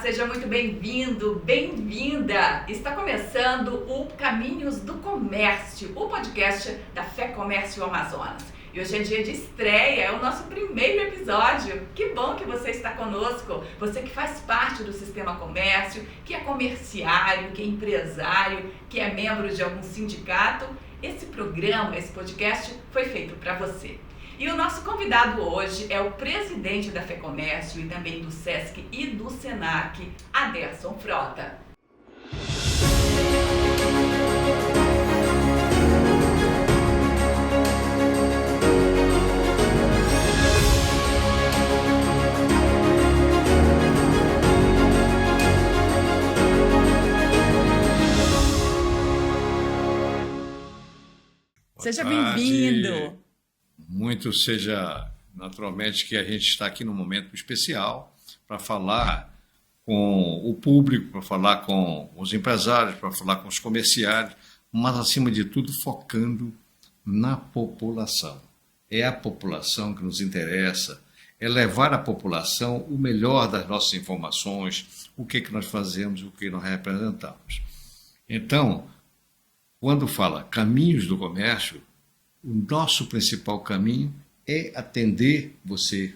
seja muito bem-vindo, bem-vinda! Está começando o Caminhos do Comércio, o podcast da Fé Comércio Amazonas. E hoje é dia de estreia, é o nosso primeiro episódio. Que bom que você está conosco, você que faz parte do Sistema Comércio, que é comerciário, que é empresário, que é membro de algum sindicato. Esse programa, esse podcast foi feito para você. E o nosso convidado hoje é o presidente da FEComércio e também do SESC e do SENAC, Aderson Frota. Seja bem-vindo! Muito seja, naturalmente, que a gente está aqui num momento especial para falar com o público, para falar com os empresários, para falar com os comerciários, mas, acima de tudo, focando na população. É a população que nos interessa, é levar à população o melhor das nossas informações, o que nós fazemos, o que nós representamos. Então, quando fala caminhos do comércio, o nosso principal caminho é atender você,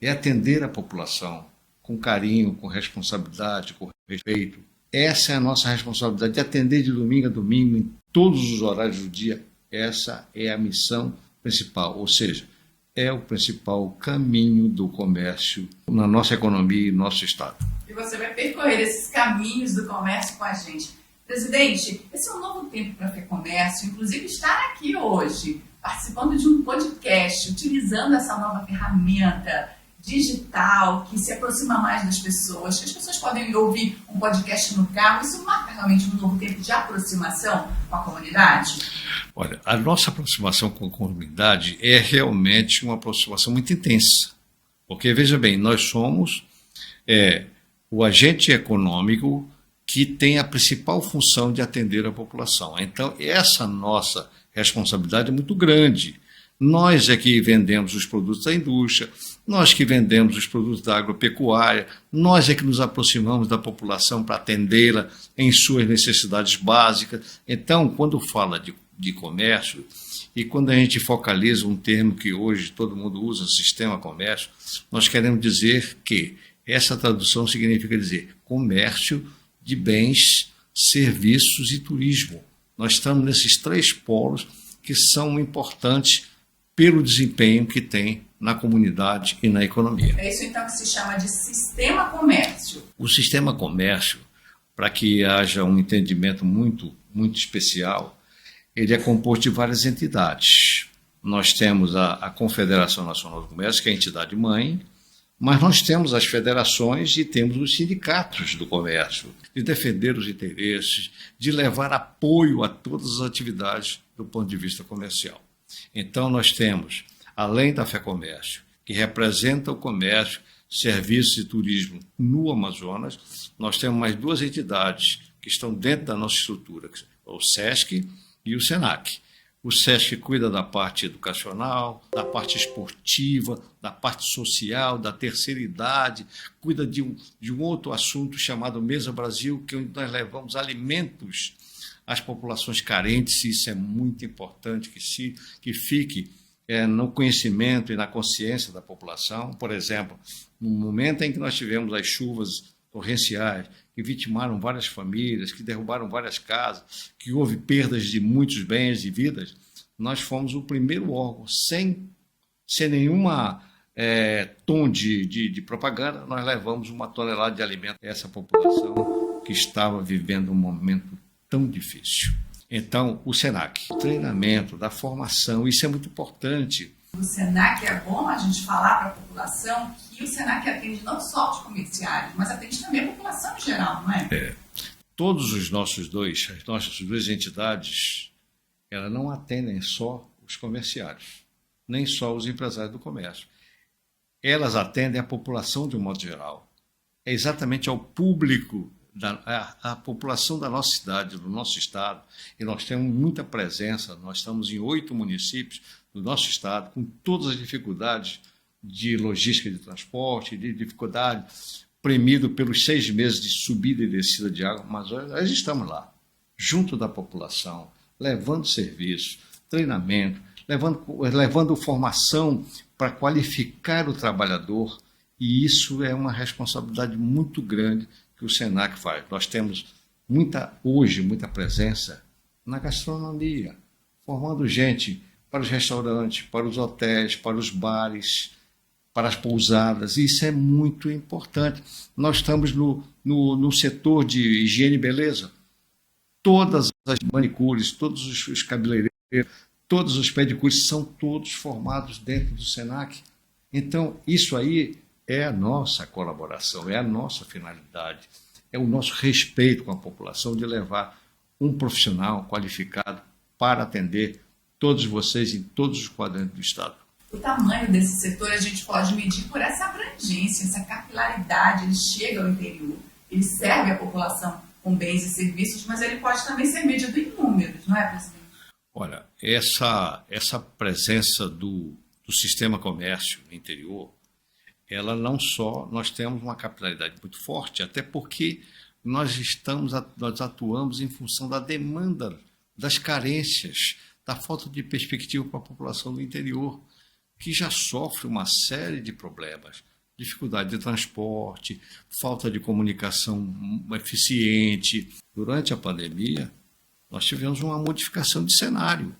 é atender a população com carinho, com responsabilidade, com respeito. Essa é a nossa responsabilidade, de atender de domingo a domingo, em todos os horários do dia. Essa é a missão principal, ou seja, é o principal caminho do comércio na nossa economia e no nosso Estado. E você vai percorrer esses caminhos do comércio com a gente. Presidente, esse é um novo tempo para a FEComércio, inclusive estar aqui hoje, participando de um podcast, utilizando essa nova ferramenta digital que se aproxima mais das pessoas, que as pessoas podem ouvir um podcast no carro. Isso marca realmente um novo tempo de aproximação com a comunidade? Olha, a nossa aproximação com a comunidade é realmente uma aproximação muito intensa, porque, veja bem, nós somos o agente econômico que tem a principal função de atender a população. Então, essa nossa responsabilidade é muito grande. Nós é que vendemos os produtos da indústria, nós que vendemos os produtos da agropecuária, nós é que nos aproximamos da população para atendê-la em suas necessidades básicas. Então, quando fala de comércio, e quando a gente focaliza um termo que hoje todo mundo usa, sistema comércio, nós queremos dizer que essa tradução significa dizer comércio de bens, serviços e turismo. Nós estamos nesses três polos que são importantes pelo desempenho que tem na comunidade e na economia. É isso então que se chama de sistema comércio. O sistema comércio, para que haja um entendimento muito, muito especial, ele é composto de várias entidades. Nós temos a Confederação Nacional do Comércio, que é a entidade mãe, mas nós temos as federações e temos os sindicatos do comércio, de defender os interesses, de levar apoio a todas as atividades do ponto de vista comercial. Então, nós temos, além da FEComércio, que representa o comércio, serviços e turismo no Amazonas, nós temos mais duas entidades que estão dentro da nossa estrutura, o SESC e o SENAC. O SESC cuida da parte educacional, da parte esportiva, da parte social, da terceira idade, cuida de um outro assunto chamado Mesa Brasil, que é onde nós levamos alimentos às populações carentes, e isso é muito importante que fique no conhecimento e na consciência da população. Por exemplo, no momento em que nós tivemos as chuvas torrenciais, que vitimaram várias famílias, que derrubaram várias casas, que houve perdas de muitos bens e vidas, nós fomos o primeiro órgão, sem nenhuma tom de propaganda, nós levamos 1 tonelada de alimento a essa população que estava vivendo um momento tão difícil. Então, o SENAC, o treinamento, da formação, isso é muito importante. O SENAC é bom a gente falar para a população que o SENAC atende não só os comerciários, mas atende também a população em geral, não é? Todos as nossas duas entidades, elas não atendem só os comerciários, nem só os empresários do comércio. Elas atendem a população de um modo geral. É exatamente ao público, a população da nossa cidade, do nosso estado, e nós temos muita presença, nós estamos em 8 municípios do nosso estado, com todas as dificuldades de logística de transporte, de dificuldade premido pelos 6 meses de subida e descida de água, mas nós estamos lá, junto da população, levando serviço, treinamento, levando formação para qualificar o trabalhador, e isso é uma responsabilidade muito grande que o SENAC faz. Nós temos hoje muita presença na gastronomia, formando gente para os restaurantes, para os hotéis, para os bares, para as pousadas, e isso é muito importante. Nós estamos no setor de higiene e beleza, todas as manicures, todos os cabeleireiros, todos os pedicures são todos formados dentro do SENAC. Então, isso aí é a nossa colaboração, é a nossa finalidade, é o nosso respeito com a população de levar um profissional qualificado para atender todos vocês em todos os quadrantes do Estado. O tamanho desse setor a gente pode medir por essa abrangência, essa capilaridade. Ele chega ao interior, ele serve a população com bens e serviços, mas ele pode também ser medido em números, não é, presidente? Olha, essa presença do sistema comércio no interior, ela não só, nós temos uma capilaridade muito forte, até porque nós atuamos em função da demanda, das carências, da falta de perspectiva para a população do interior, que já sofre uma série de problemas, dificuldade de transporte, falta de comunicação eficiente. Durante a pandemia, nós tivemos uma modificação de cenário.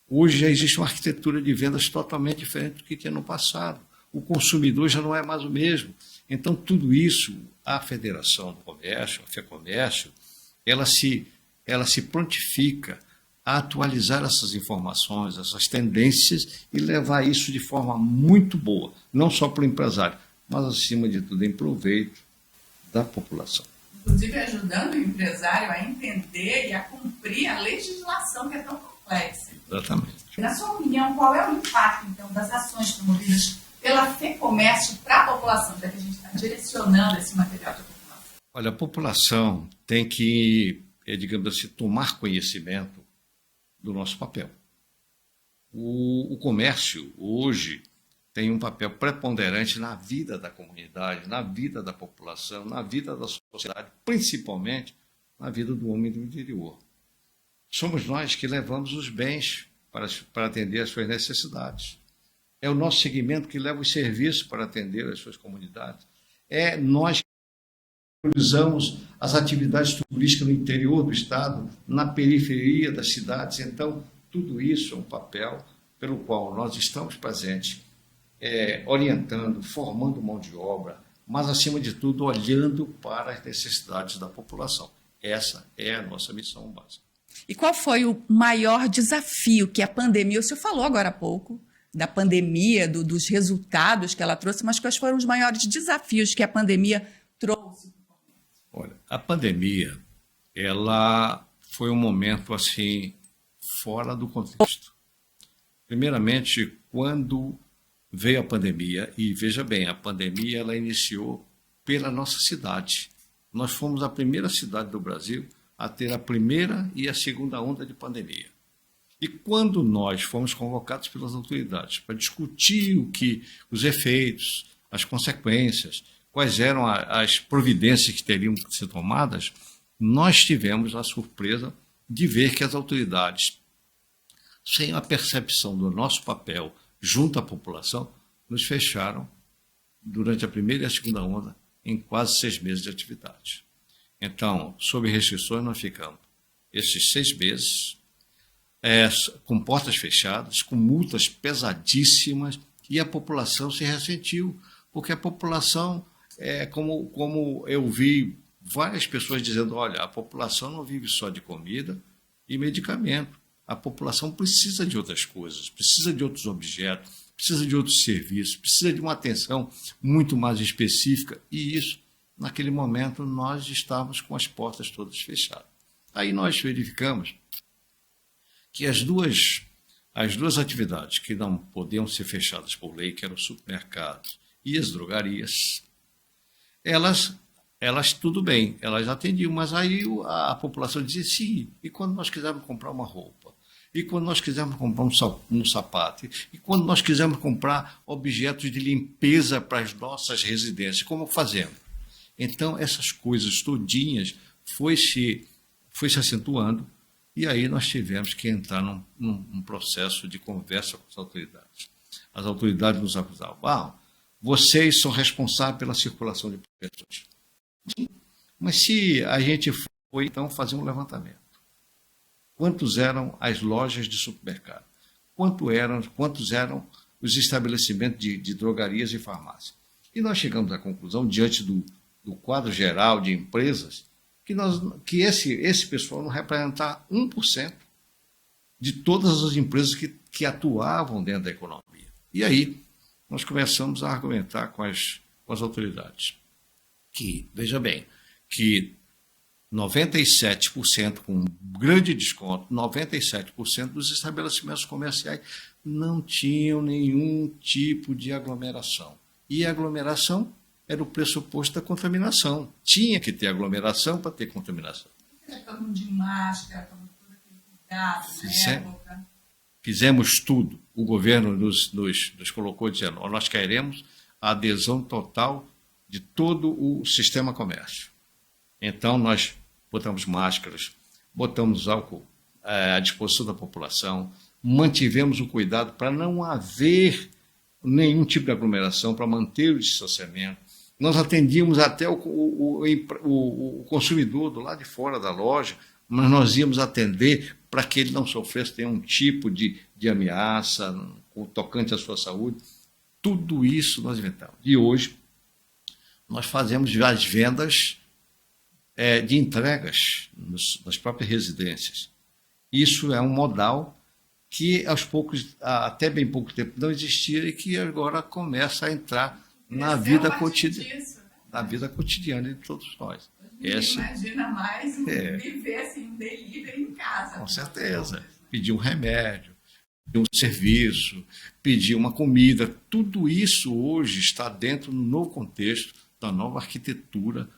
Hoje já existe uma arquitetura de vendas totalmente diferente do que tinha no passado. O consumidor já não é mais o mesmo. Então, tudo isso, a Federação do Comércio, a FEComércio, ela se prontifica a atualizar essas informações, essas tendências e levar isso de forma muito boa, não só para o empresário, mas, acima de tudo, em proveito da população. Inclusive ajudando o empresário a entender e a cumprir a legislação que é tão complexa. Exatamente. Na sua opinião, qual é o impacto, então, das ações promovidas pela FEComércio para a população, já que a gente está direcionando esse material para a população? Olha, a população tem que, digamos assim, tomar conhecimento do nosso papel. O comércio, hoje, tem um papel preponderante na vida da comunidade, na vida da população, na vida da sociedade, principalmente na vida do homem do interior. Somos nós que levamos os bens para atender às suas necessidades. É o nosso segmento que leva os serviços para atender às suas comunidades. É nós que priorizamos as atividades turísticas no interior do Estado, na periferia das cidades. Então, tudo isso é um papel pelo qual nós estamos presentes, orientando, formando mão de obra, mas, acima de tudo, olhando para as necessidades da população. Essa é a nossa missão básica. E qual foi o maior desafio que a pandemia, o senhor falou agora há pouco, da pandemia, dos resultados que ela trouxe, mas quais foram os maiores desafios que a pandemia trouxe? Olha, a pandemia, ela foi um momento, assim, fora do contexto. Primeiramente, quando veio a pandemia, e veja bem, a pandemia ela iniciou pela nossa cidade. Nós fomos a primeira cidade do Brasil a ter a primeira e a segunda onda de pandemia. E quando nós fomos convocados pelas autoridades para discutir os efeitos, as consequências, quais eram as providências que teriam que ser tomadas, nós tivemos a surpresa de ver que as autoridades, sem a percepção do nosso papel junto à população, nos fecharam durante a primeira e a segunda onda em quase 6 meses de atividade. Então, sob restrições, nós ficamos esses 6 meses com portas fechadas, com multas pesadíssimas, e a população se ressentiu, porque a população, como eu vi várias pessoas dizendo, olha, a população não vive só de comida e medicamento, a população precisa de outras coisas, precisa de outros objetos, precisa de outros serviços, precisa de uma atenção muito mais específica, e isso, naquele momento, nós estávamos com as portas todas fechadas. Aí nós verificamos que as duas atividades que não podiam ser fechadas por lei, que eram os supermercados e as drogarias, elas tudo bem, elas atendiam, mas aí a população dizia, sim, e quando nós quisermos comprar uma roupa? E quando nós quisermos comprar um sapato? E quando nós quisermos comprar objetos de limpeza para as nossas residências? Como fazemos? Então, essas coisas todinhas foi se acentuando, e aí nós tivemos que entrar num processo de conversa com as autoridades. As autoridades nos acusavam: vocês são responsáveis pela circulação de pessoas. Sim, mas se a gente foi, então, fazer um levantamento. Quantos eram as lojas de supermercado? Quantos eram os estabelecimentos de drogarias e farmácias? E nós chegamos à conclusão, diante do quadro geral de empresas, que esse pessoal não representava 1% de todas as empresas que atuavam dentro da economia. E aí nós começamos a argumentar com as autoridades que, veja bem, que 97%, com um grande desconto, 97% dos estabelecimentos comerciais não tinham nenhum tipo de aglomeração. E a aglomeração era o pressuposto da contaminação. Tinha que ter aglomeração para ter contaminação. Todo mundo de máscara, todo aquele cuidado na época. Fizemos tudo. O governo nos colocou dizendo: nós queremos a adesão total de todo o sistema comércio. Então, nós botamos máscaras, botamos álcool à disposição da população, mantivemos o cuidado para não haver nenhum tipo de aglomeração, para manter o distanciamento. Nós atendíamos até o consumidor do lado de fora da loja, mas nós íamos atender para que ele não sofresse nenhum tipo de ameaça tocante à sua saúde. Tudo isso nós inventamos. E hoje nós fazemos as vendas de entregas nas próprias residências. Isso é um modal que, aos poucos, até bem pouco tempo, não existia e que agora começa a entrar na vida cotidiana de todos nós. Imagina mais viver assim, um delivery em casa. Com certeza. Pedir um remédio, pedir um serviço, pedir uma comida. Tudo isso hoje está dentro do novo contexto, da nova arquitetura.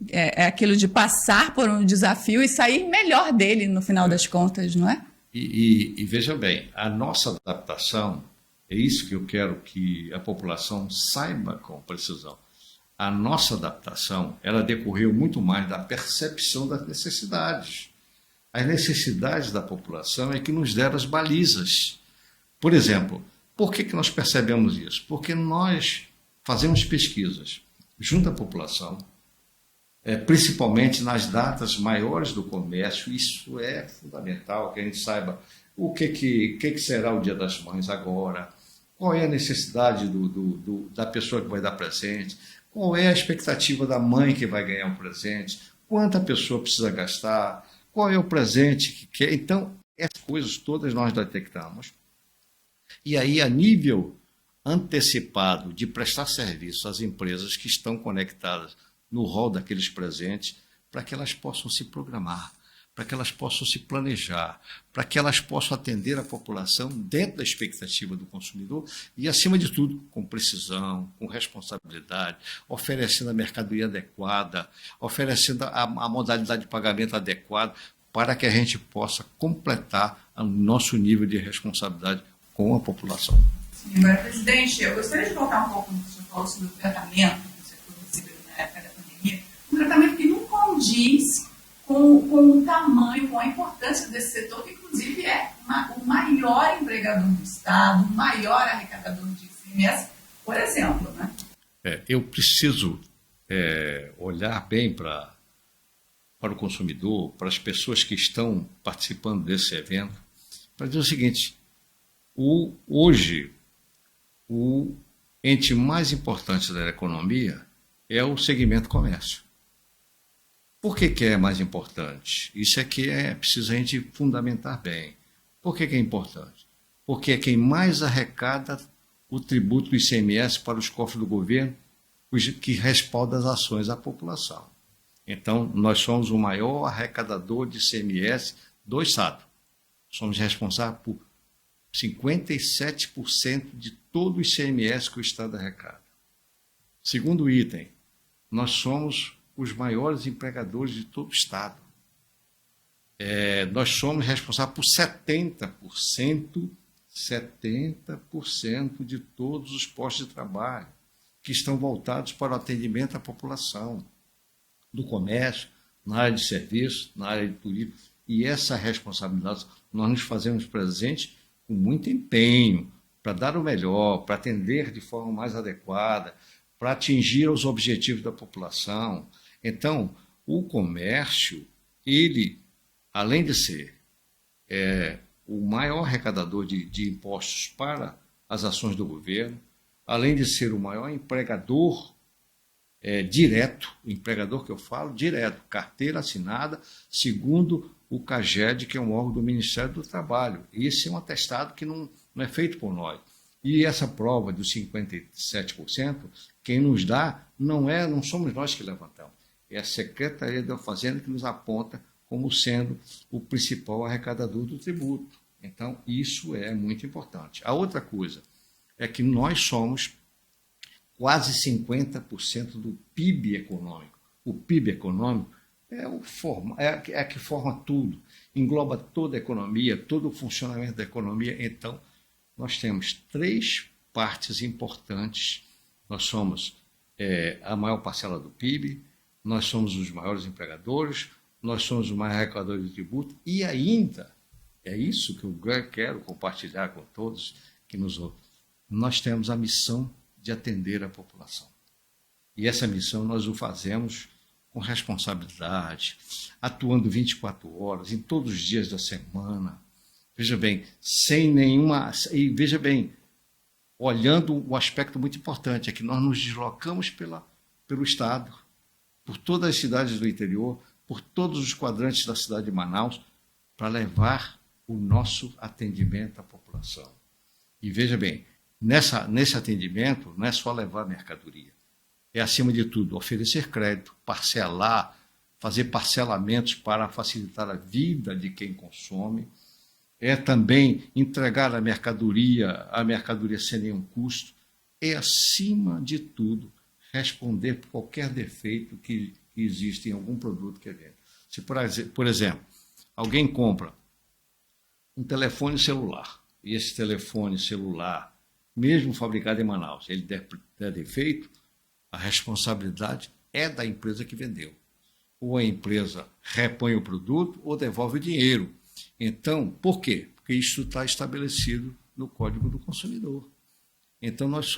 É aquilo de passar por um desafio e sair melhor dele no final das contas, não é? E veja bem, a nossa adaptação, é isso que eu quero que a população saiba com precisão. A nossa adaptação, ela decorreu muito mais da percepção das necessidades. As necessidades da população é que nos deram as balizas. Por exemplo, por que nós percebemos isso? Porque nós fazemos pesquisas junto à população, principalmente nas datas maiores do comércio. Isso é fundamental, que a gente saiba o que será o Dia das Mães agora, qual é a necessidade da pessoa que vai dar presente, qual é a expectativa da mãe que vai ganhar um presente, quanto a pessoa precisa gastar, qual é o presente que quer. Então, essas coisas todas nós detectamos. E aí, a nível antecipado de prestar serviço às empresas que estão conectadas no rol daqueles presentes, para que elas possam se programar, para que elas possam se planejar, para que elas possam atender a população dentro da expectativa do consumidor e, acima de tudo, com precisão, com responsabilidade, oferecendo a mercadoria adequada, oferecendo a modalidade de pagamento adequada, para que a gente possa completar o nosso nível de responsabilidade com a população. Sim, agora, presidente, eu gostaria de voltar um pouco no que o senhor falou sobre o tratamento que o setor recebeu na época da pandemia, um tratamento que não condiz com o tamanho, com a importância desse setor, que inclusive é o maior empregador do Estado, o maior arrecadador de ICMS, por exemplo. Né? Eu preciso olhar bem para o consumidor, para as pessoas que estão participando desse evento, para dizer o seguinte: hoje, o ente mais importante da economia é o segmento comércio. Por que é mais importante? Isso é que preciso a gente fundamentar bem. Por que é importante? Porque é quem mais arrecada o tributo do ICMS para os cofres do governo, que respalda as ações da população. Então, nós somos o maior arrecadador de ICMS do Estado. Somos responsáveis por 57% de todo o ICMS que o Estado arrecada. Segundo item, nós somos os maiores empregadores de todo o Estado. Nós somos responsáveis por 70% de todos os postos de trabalho que estão voltados para o atendimento à população. do comércio, na área de serviço, na área de turismo. E essa responsabilidade nós nos fazemos presente com muito empenho para dar o melhor, para atender de forma mais adequada, para atingir os objetivos da população. Então, o comércio, ele, além de ser o maior arrecadador de impostos para as ações do governo, além de ser o maior empregador direto, empregador que eu falo, direto, carteira assinada, segundo o CAGED, que é um órgão do Ministério do Trabalho. Esse é um atestado que não é feito por nós. E essa prova dos 57%, quem nos dá não somos nós que levantamos, é a Secretaria da Fazenda que nos aponta como sendo o principal arrecadador do tributo. Então, isso é muito importante. A outra coisa é que nós somos quase 50% do PIB econômico. O PIB econômico é a que forma tudo, engloba toda a economia, todo o funcionamento da economia. Então, nós temos 3 partes importantes. Nós somos a maior parcela do PIB, nós somos os maiores empregadores, nós somos os maiores arrecadadores de tributo e ainda, é isso que eu quero compartilhar com todos que nos ouvem, nós temos a missão de atender a população. E essa missão nós o fazemos com responsabilidade, atuando 24 horas, em todos os dias da semana. Veja bem, sem nenhuma... E veja bem, olhando o aspecto muito importante, é que nós nos deslocamos pelo Estado, por todas as cidades do interior, por todos os quadrantes da cidade de Manaus, para levar o nosso atendimento à população. E veja bem, nesse atendimento não é só levar mercadoria, é, acima de tudo, oferecer crédito, parcelar, fazer parcelamentos para facilitar a vida de quem consome, é também entregar a mercadoria sem nenhum custo, é, acima de tudo, responder por qualquer defeito que existe em algum produto que é vendido. Se, por exemplo, alguém compra um telefone celular, e esse telefone celular, mesmo fabricado em Manaus, ele der defeito, a responsabilidade é da empresa que vendeu. Ou a empresa repõe o produto ou devolve o dinheiro. Então, por quê? Porque isso está estabelecido no Código do Consumidor. Então, nós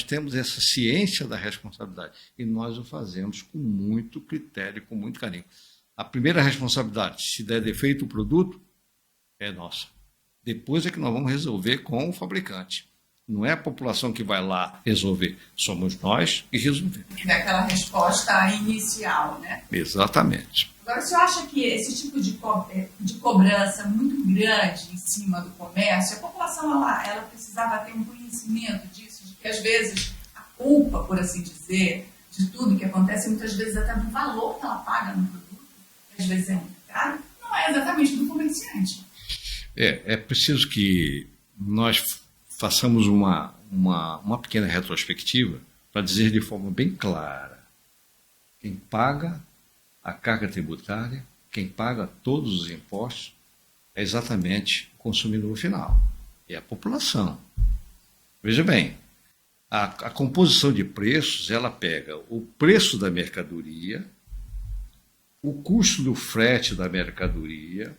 temos essa ciência da responsabilidade e nós o fazemos com muito critério, com muito carinho. A primeira responsabilidade, se der defeito o produto, é nossa. Depois é que nós vamos resolver com o fabricante. Não é a população que vai lá resolver, somos nós que resolvemos. É aquela resposta inicial, né? Exatamente. Agora, o senhor acha que esse tipo de cobrança muito grande em cima do comércio, a população ela precisava ter um conhecimento disso, de que às vezes a culpa, por assim dizer, de tudo que acontece, muitas vezes até do valor que ela paga no produto, que às vezes é muito caro, não é exatamente do comerciante. É preciso que nós façamos uma pequena retrospectiva para dizer de forma bem clara: quem paga a carga tributária, quem paga todos os impostos, é exatamente o consumidor final, é a população. Veja bem, a composição de preços, ela pega o preço da mercadoria, o custo do frete da mercadoria,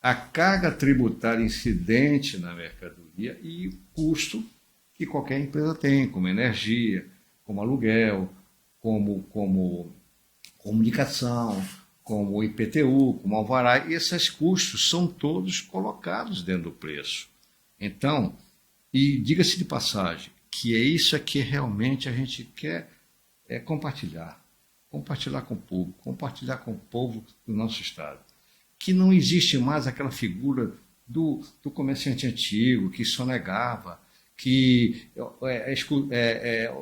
a carga tributária incidente na mercadoria e o custo que qualquer empresa tem, como energia, como aluguel, como comunicação, como IPTU, como alvará. E esses custos são todos colocados dentro do preço. Então, e diga-se de passagem, que é isso que realmente a gente quer compartilhar com o público, compartilhar com o povo do nosso Estado. Que não existe mais aquela figura do comerciante antigo que sonegava, que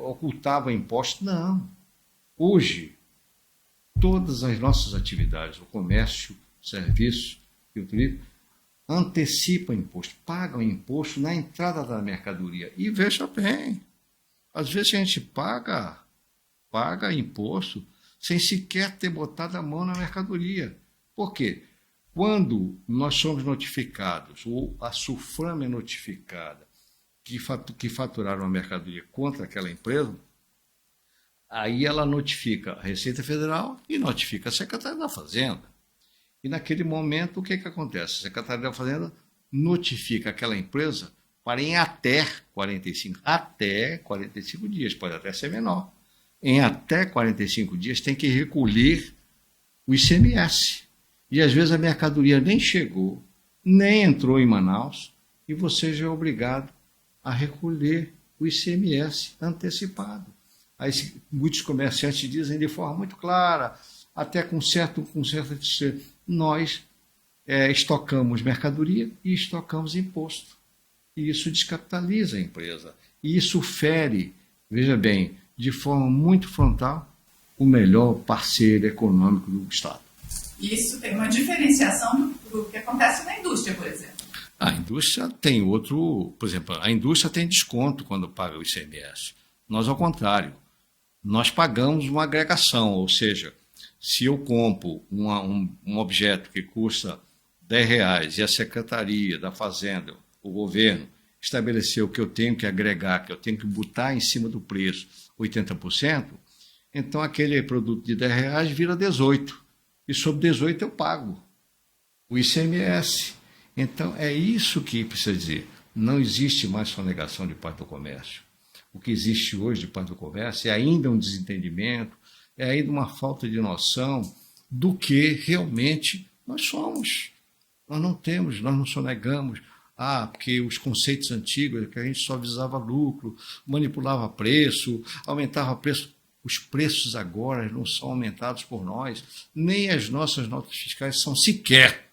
ocultava impostos. Não. Hoje, todas as nossas atividades, o comércio, o serviço e o turismo, antecipam imposto, pagam imposto na entrada da mercadoria. E veja bem, às vezes a gente paga imposto sem sequer ter botado a mão na mercadoria. Por quê? Quando nós somos notificados, ou a SUFRAM é notificada, que faturaram a mercadoria contra aquela empresa, Aí ela notifica a Receita Federal e notifica a Secretaria da Fazenda. E naquele momento, o que acontece? A Secretaria da Fazenda notifica aquela empresa para em até 45 dias, pode até ser menor. Em até 45 dias tem que recolher o ICMS. E às vezes a mercadoria nem chegou, nem entrou em Manaus, e você já é obrigado a recolher o ICMS antecipado. Aí muitos comerciantes dizem de forma muito clara, até com certo nós estocamos mercadoria e estocamos imposto. E isso descapitaliza a empresa. E isso fere, veja bem, de forma muito frontal, o melhor parceiro econômico do Estado. Isso tem uma diferenciação do que acontece na indústria, por exemplo. A indústria tem outro, por exemplo, a indústria tem desconto quando paga o ICMS. Nós, ao contrário, nós pagamos uma agregação, ou seja, se eu compro um objeto que custa R$10 e a Secretaria da Fazenda, o governo, estabeleceu que eu tenho que agregar, que eu tenho que botar em cima do preço 80%, então aquele produto de R$10 vira 18. E sobre 18 eu pago o ICMS. Então é isso que precisa dizer. Não existe mais sonegação de parte do comércio. O que existe hoje de parte do comércio é ainda um desentendimento, é ainda uma falta de noção do que realmente nós somos. Nós não temos, nós não sonegamos. Porque os conceitos antigos, que a gente só visava lucro, manipulava preço, aumentava preço. Os preços agora não são aumentados por nós, nem as nossas notas fiscais são sequer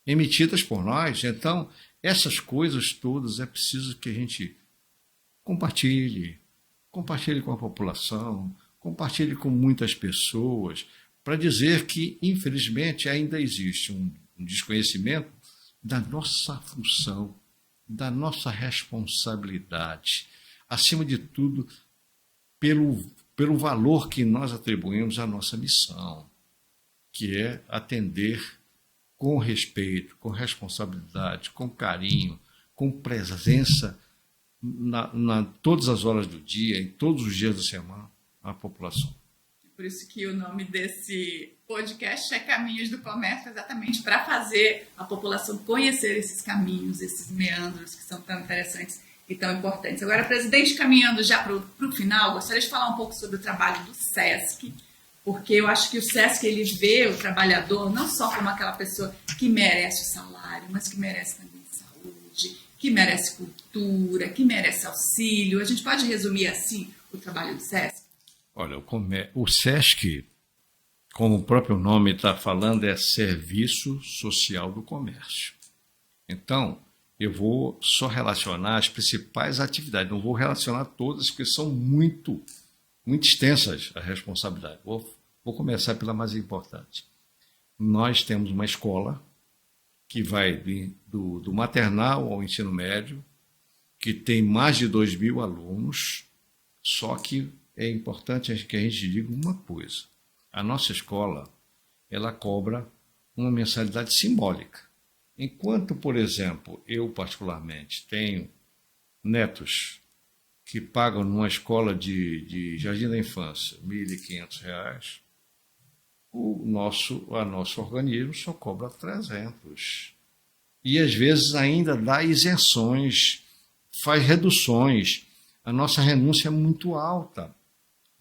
emitidas por nós. Então, essas coisas todas é preciso que a gente compartilhe com a população, compartilhe com muitas pessoas, para dizer que, infelizmente, ainda existe um desconhecimento da nossa função, da nossa responsabilidade, acima de tudo, pelo valor que nós atribuímos à nossa missão, que é atender com respeito, com responsabilidade, com carinho, com presença todas as horas do dia, em todos os dias da semana, a população. Por isso que o nome desse podcast é Caminhos do Comércio, exatamente para fazer a população conhecer esses caminhos, esses meandros que são tão interessantes e tão importantes. Agora, presidente, caminhando já para o final, gostaria de falar um pouco sobre o trabalho do SESC, porque eu acho que o SESC ele vê o trabalhador não só como aquela pessoa que merece o salário, mas que merece também saúde, que merece cultura, que merece auxílio. A gente pode resumir assim o trabalho do SESC? Olha, o SESC, como o próprio nome está falando, é Serviço Social do Comércio. Então, eu vou só relacionar as principais atividades, não vou relacionar todas, porque são muito extensas a responsabilidade. Vou começar pela mais importante. Nós temos uma escola que vai do maternal ao ensino médio, que tem mais de 2.000 alunos, só que é importante que a gente diga uma coisa. A nossa escola, ela cobra uma mensalidade simbólica. Enquanto, por exemplo, eu particularmente tenho netos que pagam numa escola de jardim da infância R$ 1.500, o nosso organismo só cobra 300. E às vezes ainda dá isenções, faz reduções. A nossa renúncia é muito alta.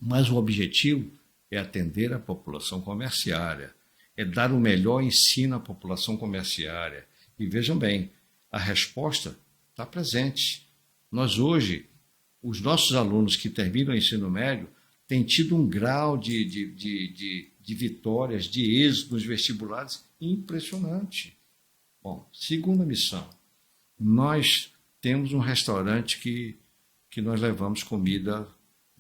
Mas o objetivo é atender a população comerciária, é dar o melhor ensino à população comerciária. E vejam bem, a resposta está presente. Nós hoje, os nossos alunos que terminam o ensino médio têm tido um grau de vitórias, de êxito nos vestibulares impressionante. Bom, segunda missão, nós temos um restaurante que nós levamos comida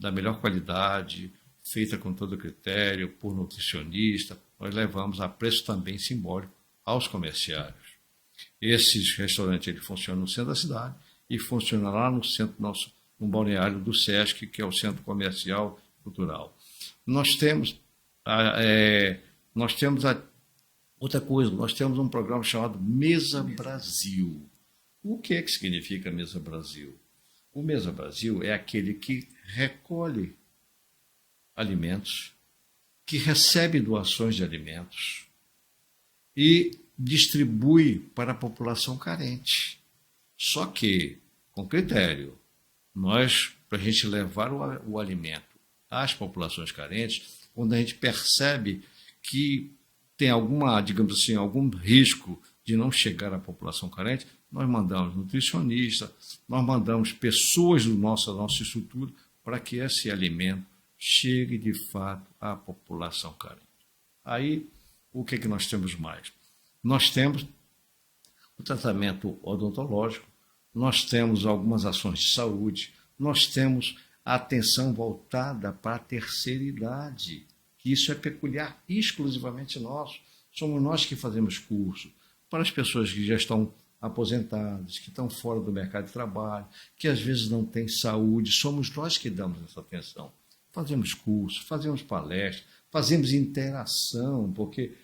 da melhor qualidade, feita com todo critério, por nutricionista, nós levamos a preço também simbólico aos comerciários. Esses restaurantes ele funciona no centro da cidade e funciona lá no centro no balneário do SESC, que é o Centro Comercial e Cultural. Nós temos outra coisa, nós temos um programa chamado Mesa Brasil. O que significa Mesa Brasil? O Mesa Brasil é aquele que recolhe alimentos, que recebe doações de alimentos e distribui para a população carente. Só que, com critério, para a gente levar o alimento às populações carentes, quando a gente percebe que tem digamos assim, algum risco de não chegar à população carente, nós mandamos nutricionistas, nós mandamos pessoas da nossa estrutura para que esse alimento chegue de fato à população carente. Aí, o que nós temos mais? Nós temos o tratamento odontológico, nós temos algumas ações de saúde, nós temos a atenção voltada para a terceira idade, que isso é peculiar exclusivamente nosso. Somos nós que fazemos curso para as pessoas que já estão aposentadas, que estão fora do mercado de trabalho, que às vezes não têm saúde, somos nós que damos essa atenção. Fazemos curso, fazemos palestras, fazemos interação, porque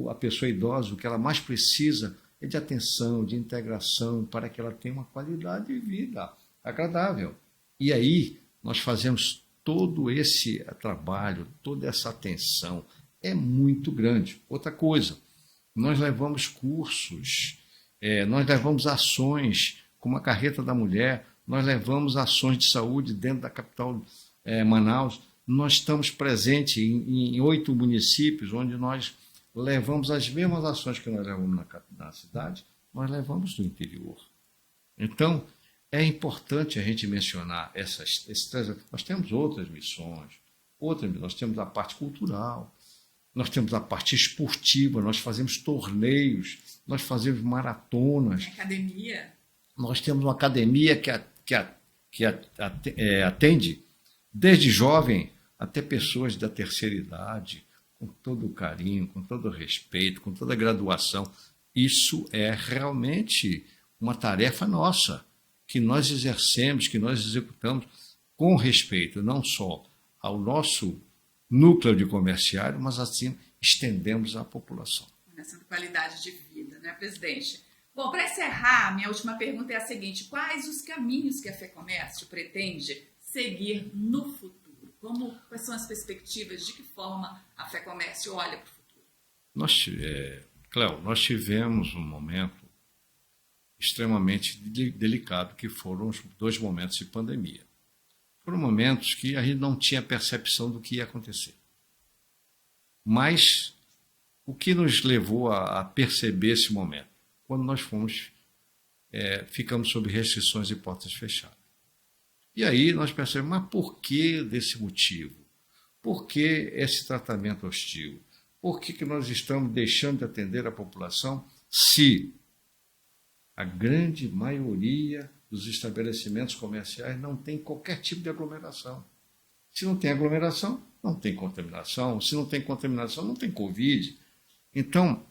a pessoa idosa, o que ela mais precisa é de atenção, de integração, para que ela tenha uma qualidade de vida agradável. E aí nós fazemos todo esse trabalho, toda essa atenção, é muito grande. Outra coisa, nós levamos cursos, nós levamos ações, como a Carreta da Mulher, nós levamos ações de saúde dentro da capital Manaus. Nós estamos presentes em 8 municípios, onde nós levamos as mesmas ações que nós levamos na cidade, nós levamos no interior. Então, é importante a gente mencionar esses 3. Nós temos outras missões, nós temos a parte cultural, nós temos a parte esportiva, nós fazemos torneios, nós fazemos maratonas. Academia. Nós temos uma academia que atende desde jovem até pessoas da terceira idade, com todo o carinho, com todo o respeito, com toda a graduação. Isso é realmente uma tarefa nossa, que nós exercemos, que nós executamos com respeito, não só ao nosso núcleo de comerciário, mas assim estendemos à população. Essa qualidade de vida, né, presidente? Bom, para encerrar, minha última pergunta é a seguinte: quais os caminhos que a Fecomércio pretende seguir no futuro? Quais são as perspectivas? De que forma a Fecomércio olha para o futuro? Cléo, nós tivemos um momento extremamente delicado, que foram os 2 momentos de pandemia. Foram momentos que a gente não tinha percepção do que ia acontecer. Mas o que nos levou a perceber esse momento? Quando nós ficamos sob restrições e portas fechadas. E aí nós percebemos, mas por que desse motivo? Por que esse tratamento hostil? Por que nós estamos deixando de atender a população se a grande maioria dos estabelecimentos comerciais não tem qualquer tipo de aglomeração? Se não tem aglomeração, não tem contaminação. Se não tem contaminação, não tem Covid. Então,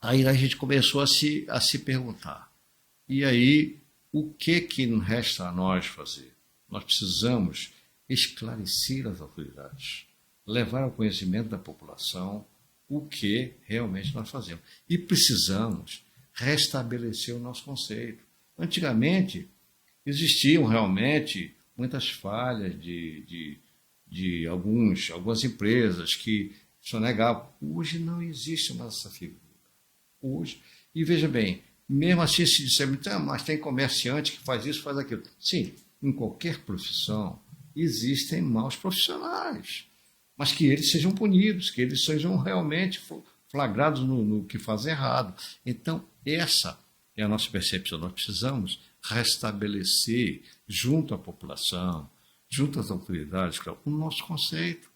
aí a gente começou a se perguntar. E aí, o que resta a nós fazer? Nós precisamos esclarecer as autoridades, levar ao conhecimento da população o que realmente nós fazemos. E precisamos restabelecer o nosso conceito. Antigamente, existiam realmente muitas falhas de algumas empresas que sonegavam. Hoje não existe mais essa figura. Hoje, e veja bem, mesmo assim se disser, mas tem comerciante que faz isso, faz aquilo. Sim, em qualquer profissão existem maus profissionais, mas que eles sejam punidos, que eles sejam realmente flagrados no que fazem errado. Então, essa é a nossa percepção. Nós precisamos restabelecer, junto à população, junto às autoridades, o nosso conceito.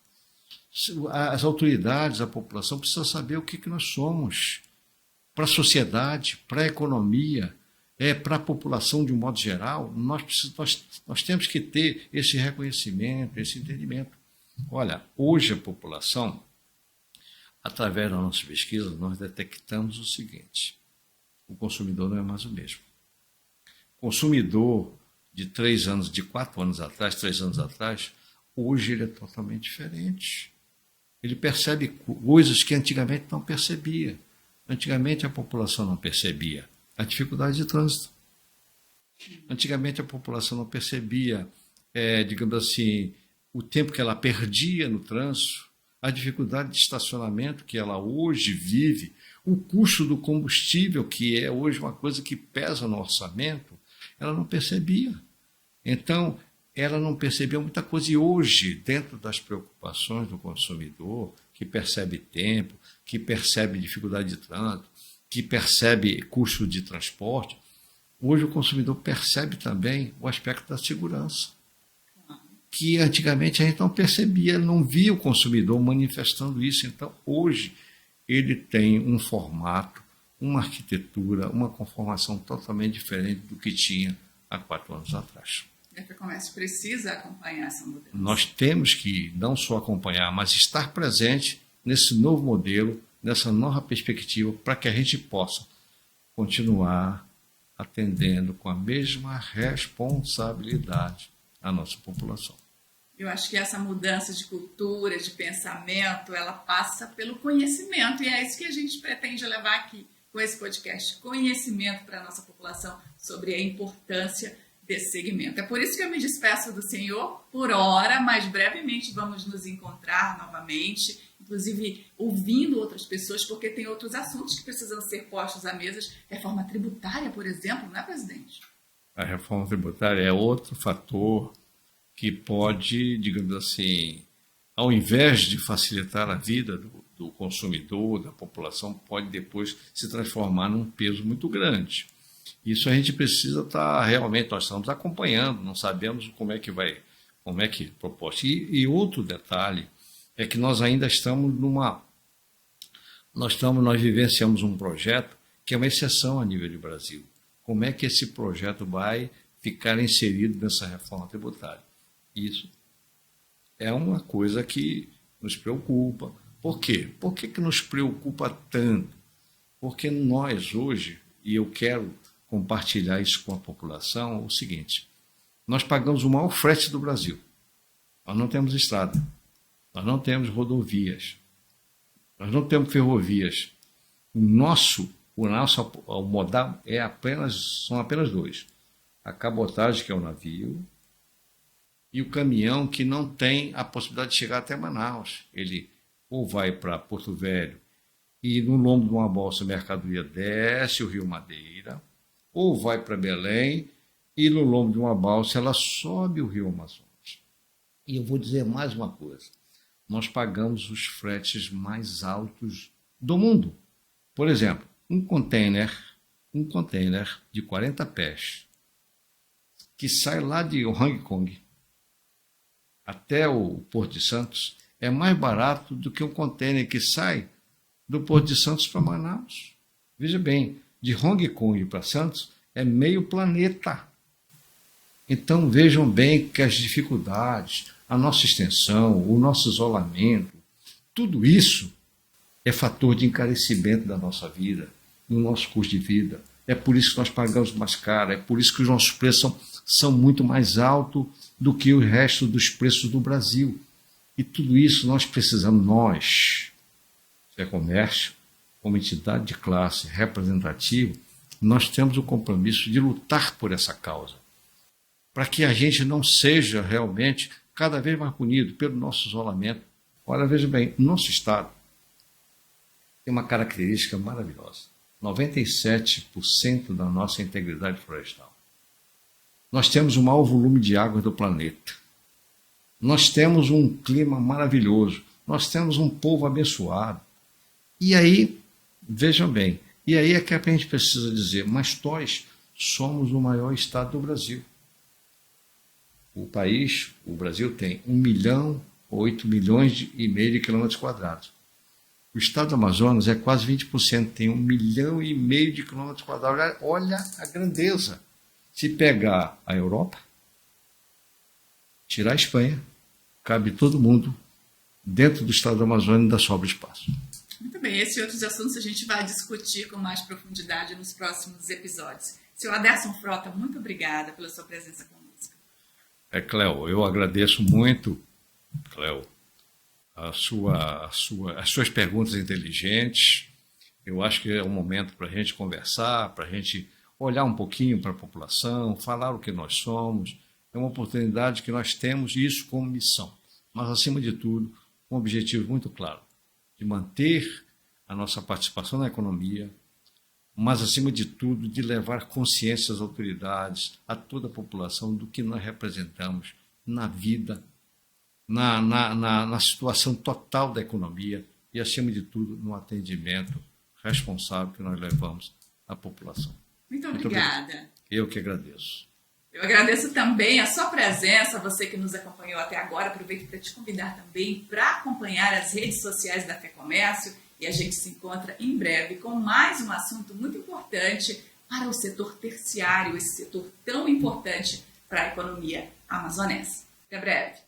As autoridades, a população precisa saber o que nós somos para a sociedade, para a economia, para a população de um modo geral. Nós temos que ter esse reconhecimento, esse entendimento. Olha, hoje a população, através da nossa pesquisa, nós detectamos o seguinte: o consumidor não é mais o mesmo. O consumidor de 4 anos atrás, 3 anos atrás, hoje ele é totalmente diferente. Ele percebe coisas que antigamente não percebia. Antigamente a população não percebia a dificuldade de trânsito. Antigamente a população não percebia, digamos assim, o tempo que ela perdia no trânsito, a dificuldade de estacionamento que ela hoje vive, o custo do combustível, que é hoje uma coisa que pesa no orçamento, ela não percebia. Então, ela não percebia muita coisa. E hoje, dentro das preocupações do consumidor, que percebe tempo, que percebe dificuldade de trânsito, que percebe custo de transporte, hoje o consumidor percebe também o aspecto da segurança, que antigamente a gente não percebia, não via o consumidor manifestando isso. Então, hoje, ele tem um formato, uma arquitetura, uma conformação totalmente diferente do que tinha há 4 anos atrás. A FEComércio precisa acompanhar essa mudança. Nós temos que não só acompanhar, mas estar presente nesse novo modelo, nessa nova perspectiva, para que a gente possa continuar atendendo com a mesma responsabilidade a nossa população. Eu acho que essa mudança de cultura, de pensamento, ela passa pelo conhecimento, e é isso que a gente pretende levar aqui com esse podcast, conhecimento para a nossa população sobre a importância desse segmento. É por isso que eu me despeço do senhor por hora, mas brevemente vamos nos encontrar novamente, inclusive ouvindo outras pessoas, porque tem outros assuntos que precisam ser postos à mesa. Reforma tributária, por exemplo, não é, presidente? A reforma tributária é outro fator que pode, digamos assim, ao invés de facilitar a vida do consumidor, da população, pode depois se transformar num peso muito grande. Isso a gente precisa estar realmente, nós estamos acompanhando, não sabemos como é que proposto. E outro detalhe é que nós ainda estamos nós vivenciamos um projeto que é uma exceção a nível de Brasil. Como é que esse projeto vai ficar inserido nessa reforma tributária? Isso é uma coisa que nos preocupa. Por quê? Por que nos preocupa tanto? Porque nós hoje, e eu quero compartilhar isso com a população, é o seguinte: nós pagamos o maior frete do Brasil. Nós não temos estrada, nós não temos rodovias, nós não temos ferrovias. O modal são apenas 2. A cabotagem, que é o navio, e o caminhão, que não tem a possibilidade de chegar até Manaus. Ele ou vai para Porto Velho e no lombo de uma balsa a mercadoria desce o Rio Madeira, ou vai para Belém e no lombo de uma balsa ela sobe o Rio Amazonas. E eu vou dizer mais uma coisa: nós pagamos os fretes mais altos do mundo. Por exemplo, um container de 40 pés que sai lá de Hong Kong até o Porto de Santos é mais barato do que um container que sai do Porto de Santos para Manaus. Veja bem, de Hong Kong para Santos é meio planeta. Então vejam bem que as dificuldades, a nossa extensão, o nosso isolamento, tudo isso é fator de encarecimento da nossa vida, do nosso custo de vida. É por isso que nós pagamos mais caro, é por isso que os nossos preços são muito mais altos do que o resto dos preços do Brasil. E tudo isso nós precisamos, nós, FEComércio, como entidade de classe representativa, nós temos o compromisso de lutar por essa causa, para que a gente não seja realmente cada vez mais punido pelo nosso isolamento. Olha, veja bem, o nosso Estado tem uma característica maravilhosa: 97% da nossa integridade florestal. Nós temos o maior volume de água do planeta. Nós temos um clima maravilhoso. Nós temos um povo abençoado. E aí, vejam bem, e aí é que a gente precisa dizer: mas nós somos o maior estado do Brasil. O Brasil tem 8 milhões e meio de quilômetros quadrados. O estado do Amazonas é quase 20%, tem 1,5 milhão de quilômetros quadrados. Olha a grandeza. Se pegar a Europa, tirar a Espanha, cabe todo mundo dentro do estado do Amazonas e ainda sobra espaço. Muito bem, esses e outros assuntos a gente vai discutir com mais profundidade nos próximos episódios. Seu Aderson Frota, muito obrigada pela sua presença conosco. Cléo, eu agradeço muito, Cléo, as suas perguntas inteligentes. Eu acho que é um momento para a gente conversar, para a gente olhar um pouquinho para a população, falar o que nós somos. É uma oportunidade que nós temos, isso como missão. mas, acima de tudo, com um objetivo muito claro, de manter a nossa participação na economia, mas, acima de tudo, de levar consciência às autoridades, a toda a população, do que nós representamos na vida, na situação total da economia e, acima de tudo, no atendimento responsável que nós levamos à população. Muito obrigada. Eu que agradeço. Eu agradeço também a sua presença, você que nos acompanhou até agora. Aproveito para te convidar também para acompanhar as redes sociais da FEComércio e a gente se encontra em breve com mais um assunto muito importante para o setor terciário, esse setor tão importante para a economia amazonense. Até breve.